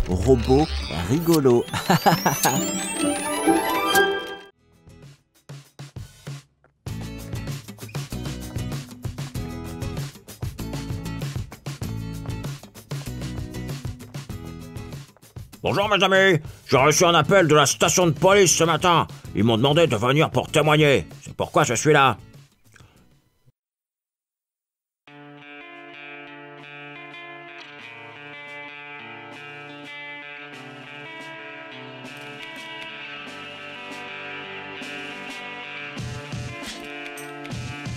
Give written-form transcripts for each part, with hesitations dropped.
robot rigolo. Bonjour mes amis, j'ai reçu un appel de la station de police ce matin. Ils m'ont demandé de venir pour témoigner. C'est pourquoi je suis là.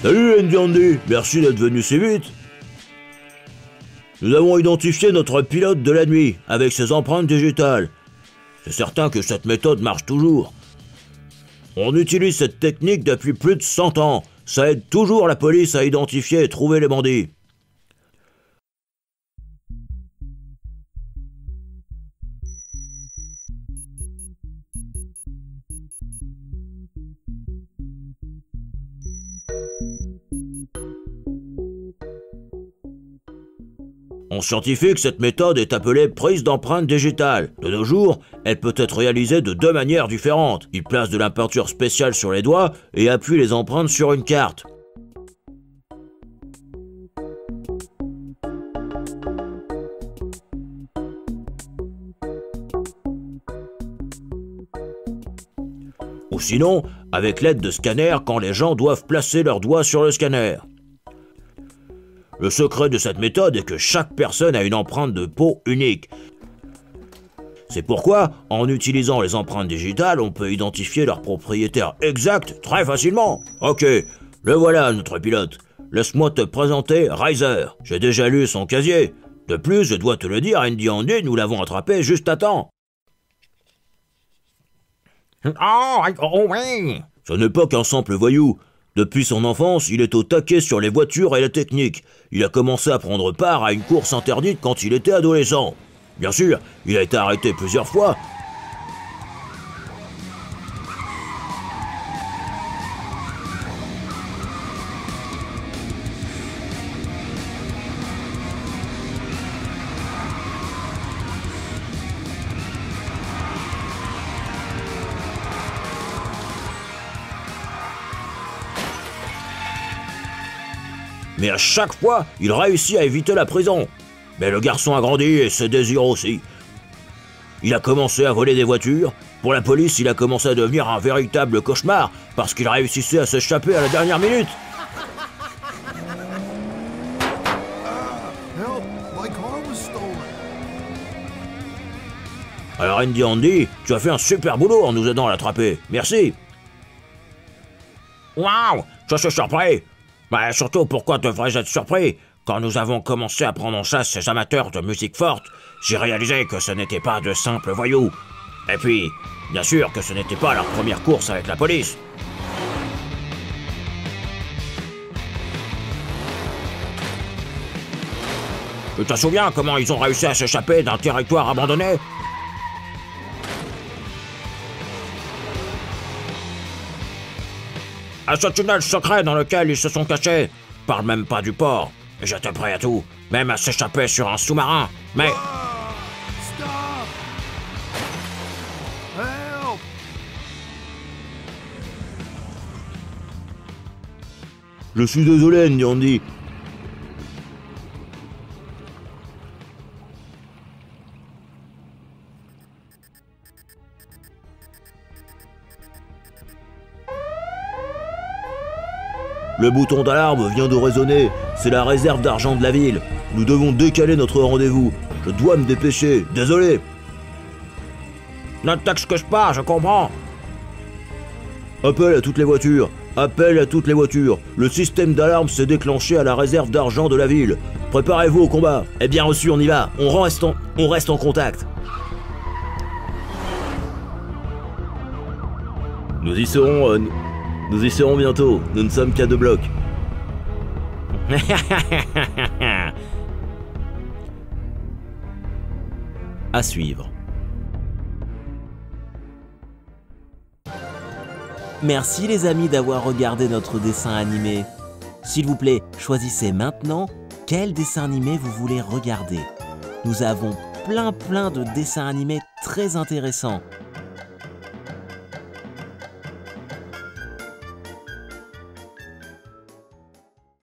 Salut Andy, merci d'être venu si vite. Nous avons identifié notre pilote de la nuit avec ses empreintes digitales. C'est certain que cette méthode marche toujours. On utilise cette technique depuis plus de 100 ans. Ça aide toujours la police à identifier et trouver les bandits. En scientifique, cette méthode est appelée prise d'empreinte digitale. De nos jours, elle peut être réalisée de deux manières différentes. Il place de la peinture spéciale sur les doigts et appuie les empreintes sur une carte. Ou sinon, avec l'aide de scanners quand les gens doivent placer leurs doigts sur le scanner. Le secret de cette méthode est que chaque personne a une empreinte de peau unique. C'est pourquoi, en utilisant les empreintes digitales, on peut identifier leur propriétaire exact très facilement. Ok, le voilà notre pilote. Laisse-moi te présenter Riser. J'ai déjà lu son casier. De plus, je dois te le dire, Andy, nous l'avons attrapé juste à temps. Oh oui. Ce n'est pas qu'un simple voyou. Depuis son enfance, il est au taquet sur les voitures et la technique. Il a commencé à prendre part à une course interdite quand il était adolescent. Bien sûr, il a été arrêté plusieurs fois. Mais à chaque fois, il réussit à éviter la prison. Mais le garçon a grandi et ses désirs aussi. Il a commencé à voler des voitures. Pour la police, il a commencé à devenir un véritable cauchemar parce qu'il réussissait à s'échapper à la dernière minute. Alors Andy, tu as fait un super boulot en nous aidant à l'attraper. Merci. Waouh, je suis surpris. Bah surtout, pourquoi devrais-je être surpris? Quand nous avons commencé à prendre en chasse ces amateurs de musique forte, j'ai réalisé que ce n'étaient pas de simples voyous. Et puis, bien sûr que ce n'était pas leur première course avec la police. Tu te souviens comment ils ont réussi à s'échapper d'un territoire abandonné? À ce tunnel secret dans lequel ils se sont cachés. Parle même pas du port. J'étais prêt à tout, même à s'échapper sur un sous-marin. Mais... Je suis désolé, Andy. Le bouton d'alarme vient de résonner. C'est la réserve d'argent de la ville. Nous devons décaler notre rendez-vous. Je dois me dépêcher. Désolé. Ne t'excuse pas, je comprends. Appel à toutes les voitures. Appel à toutes les voitures. Le système d'alarme s'est déclenché à la réserve d'argent de la ville. Préparez-vous au combat. Eh bien reçu, on y va. On reste en contact. Nous y serons bientôt. Nous ne sommes qu'à 2 blocs. À suivre. Merci les amis d'avoir regardé notre dessin animé. S'il vous plaît, choisissez maintenant quel dessin animé vous voulez regarder. Nous avons plein de dessins animés très intéressants.